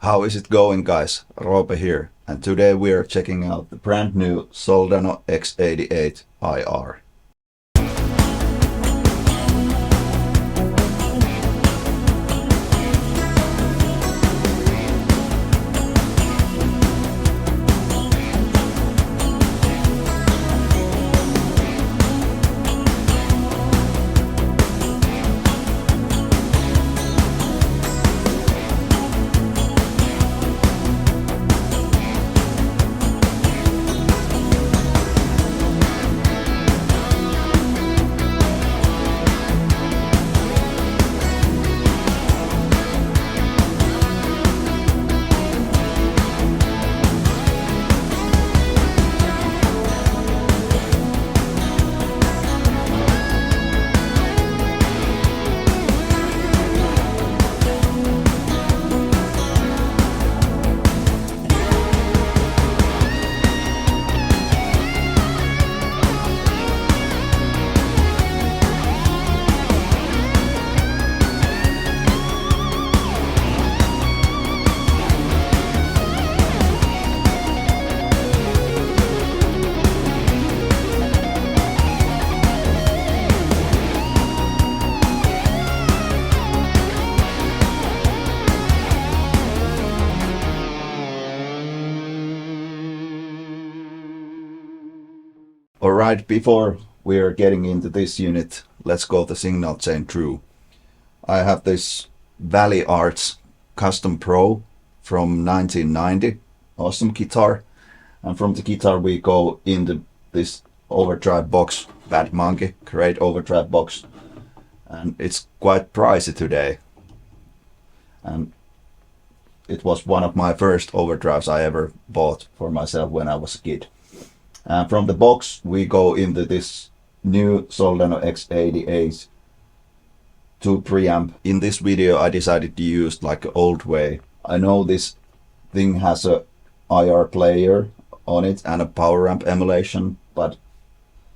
How is it going, guys? Roope here, and today we are checking out the brand new Soldano X88IR. Alright, before we are getting into this unit, let's go the signal chain through. I have this Valley Arts Custom Pro from 1990, awesome guitar. And from the guitar we go into this overdrive box, Bad Monkey, great overdrive box. And it's quite pricey today. And it was one of my first overdrives I ever bought for myself when I was a kid. From the box we go into this new Soldano X88 2 preamp. In this video I decided to use like an old way. I know this thing has a IR player on it and a power amp emulation, but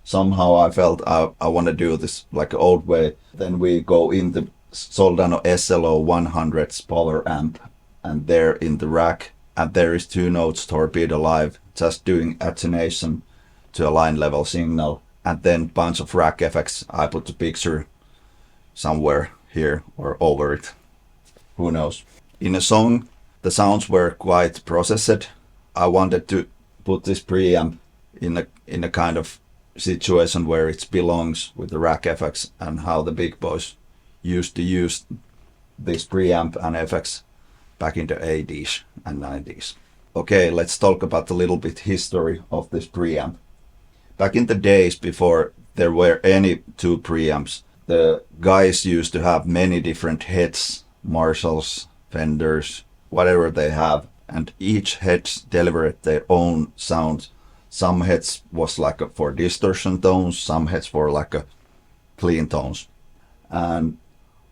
somehow I felt I want to do this like an old way. Then we go in the Soldano SLO 100's power amp, and there in the rack, and there is 2 notes torpedo live, just doing attenuation to a line level signal, and then bunch of rack effects. I put the picture somewhere here or over it, who knows. In a song the sounds were quite processed. I wanted to put this preamp in a kind of situation where it belongs with the rack effects and how the big boys used to use this preamp and effects back in the 80s and 90s. Okay, let's talk about a little bit history of this preamp. Back in the days before there were any 2 preamps, the guys used to have many different heads, Marshalls, Fenders, whatever they have, and each head delivered their own sound. Some heads was like for distortion tones, some heads for like a clean tones. And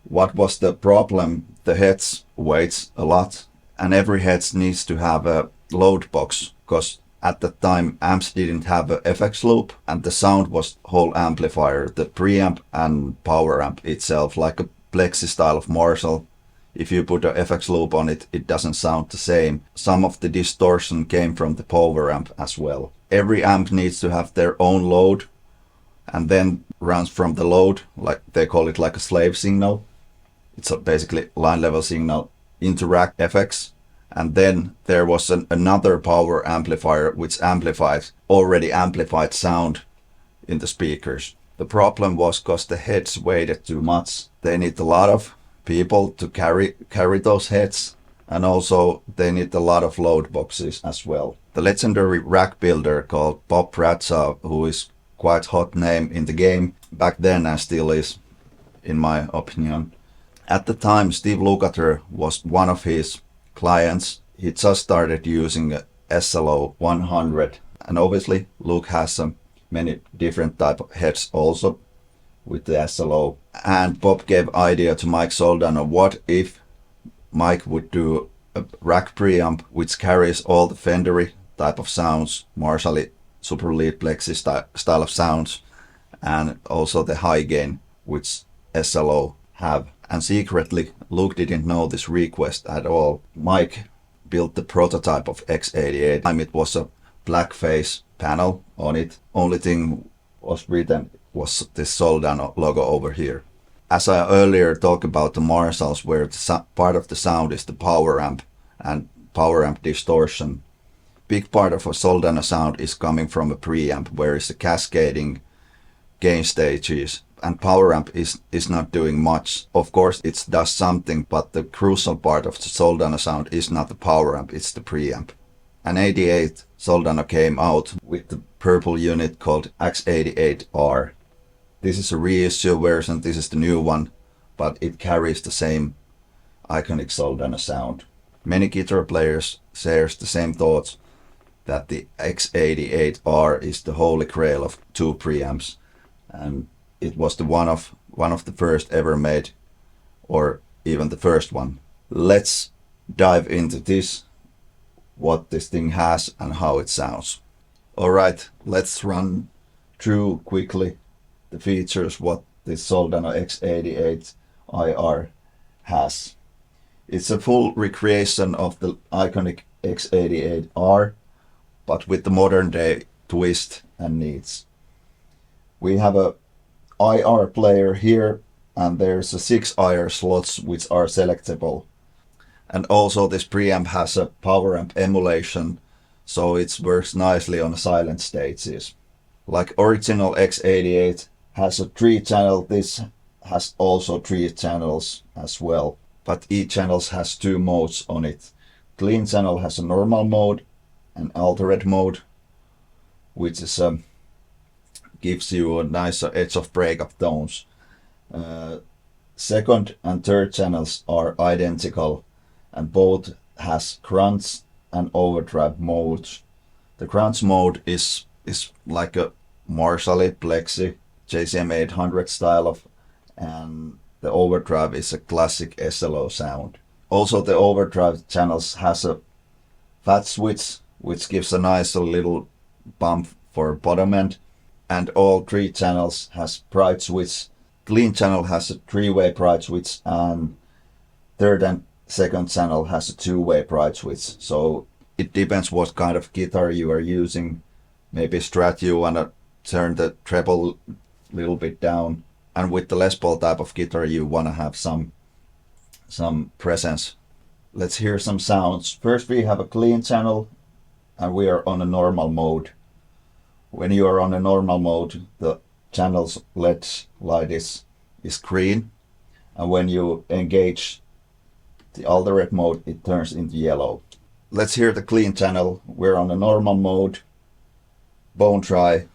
what was the problem? The heads weighs a lot, and every head needs to have a load box, because at that time amps didn't have a FX loop, and the sound was whole amplifier, the preamp and power amp itself, like a plexi style of Marshall. If you put a FX loop on it, it doesn't sound the same. Some of the distortion came from the power amp as well. Every amp needs to have their own load, and then runs from the load, like they call it like a slave signal. It's basically line level signal into rack FX. And then there was another power amplifier which amplified already amplified sound in the speakers. The problem was because the heads weighed too much. They need a lot of people to carry those heads, and also they need a lot of load boxes as well. The legendary rack builder called Bob Bradshaw, who is quite hot name in the game back then and still is, in my opinion. At the time Steve Lukather was one of his clients. He just started using a SLO 100, and obviously Luke has many different type of heads also with the SLO. And Bob gave idea to Mike Soldano, what if Mike would do a rack preamp which carries all the Fendery type of sounds, Marshall super lead plexi style of sounds, and also the high gain which SLO have. And secretly Luke didn't know this request at all. Mike built the prototype of X88. It was a black face panel on it. Only thing was written was this Soldano logo over here. As I earlier talked about the Marshalls, where the part of the sound is the power amp and power amp distortion, big part of a Soldano sound is coming from a preamp, where it's the cascading gain stages, and power amp is not doing much. Of course it does something, but the crucial part of the Soldano sound is not the power amp, it's the preamp. And 88 Soldano came out with the purple unit called X88R. This is a reissue version, this is the new one, but it carries the same iconic Soldano sound. Many guitar players shares the same thoughts, that the X88R is the holy grail of two preamps, and it was the one of the first ever made, or even the first one. Let's dive into this, what this thing has and how it sounds. Alright, let's run through quickly the features what this Soldano X88IR has. It's a full recreation of the iconic X88R, but with the modern day twist and needs. We have a IR player here, and there's a 6 IR slots which are selectable. And also this preamp has a power amp emulation, so it works nicely on silent stages. Like original X88 has a 3-channel, this has also 3 channels as well, but each channel has 2 modes on it. Clean channel has a normal mode and altered mode, which is gives you a nicer edge of breakup tones. Second and third channels are identical, and both has crunch and overdrive modes. The crunch mode is like a Marshall Plexi JCM 800 style of, and the overdrive is a classic SLO sound. Also the overdrive channels has a fat switch, which gives a nice little bump for bottom end, and all 3 channels has bright switch. Clean channel has a 3-way bright switch, and third and second channel has a 2-way bright switch. So it depends what kind of guitar you are using. Maybe Strat you wanna turn the treble a little bit down, and with the Les Paul type of guitar you wanna have some presence. Let's hear some sounds. First we have a clean channel, and we are on a normal mode. When you are on a normal mode, the channel's LED light is green, and when you engage the altered mode, it turns into yellow. Let's hear the clean channel. We're on a normal mode, bone dry,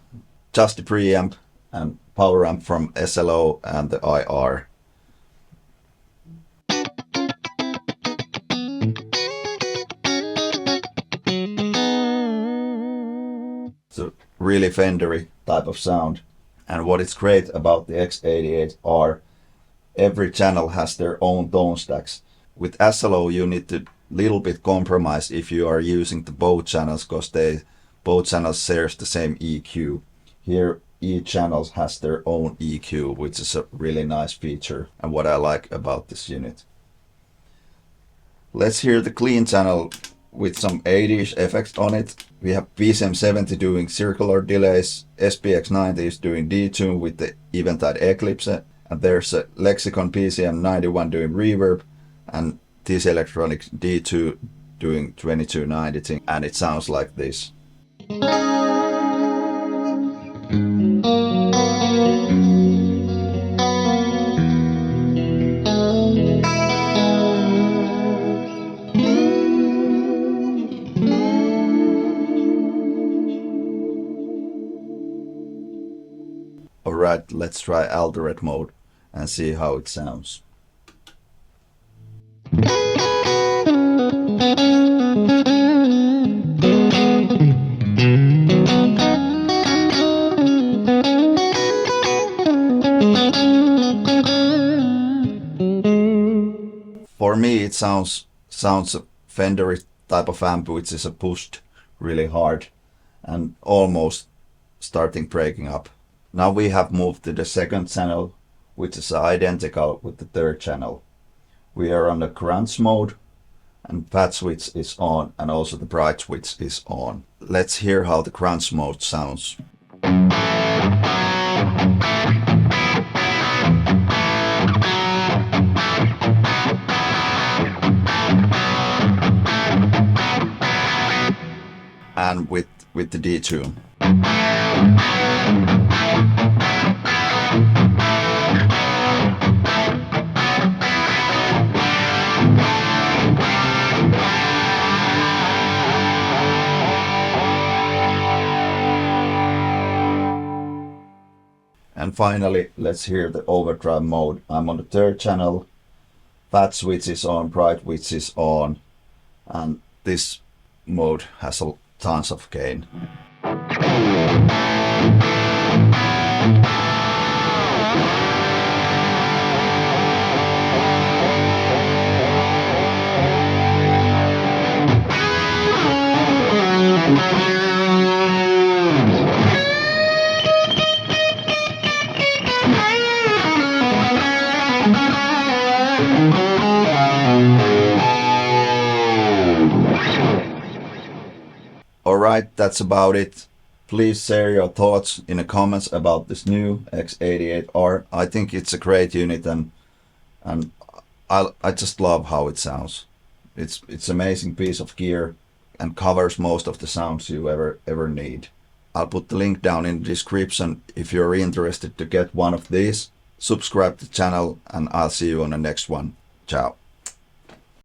just the preamp and power amp from SLO and the IR. It's a really Fendery type of sound. And what is great about the X88R, every channel has their own tone stacks. With SLO you need to little bit compromise if you are using the both channels, because both channels shares the same EQ. Here each channel has their own EQ, which is a really nice feature and what I like about this unit. Let's hear the clean channel with some 80s effects on it. We have PCM70 doing circular delays, SPX90 is doing detune with the Eventide Eclipse, and there's a Lexicon PCM91 doing reverb, and TC Electronics D2 doing 2290, and it sounds like this. Alright, let's try altered mode and see how it sounds. For me it sounds a Fendery type of amp, which is pushed really hard and almost starting breaking up. Now we have moved to the second channel, which is identical with the third channel. We are on the crunch mode, and fat switch is on, and also the bright switch is on. Let's hear how the crunch mode sounds. And with the detune. And finally, let's hear the overdrive mode. I'm on the third channel, fat switch is on, bright switch is on, and this mode has tons of gain. Alright, that's about it. Please share your thoughts in the comments about this new X88R. I think it's a great unit, and I just love how it sounds. It's amazing piece of gear and covers most of the sounds you ever need. I'll put the link down in the description if you're interested to get one of these. Subscribe to the channel, and I'll see you on the next one. Ciao.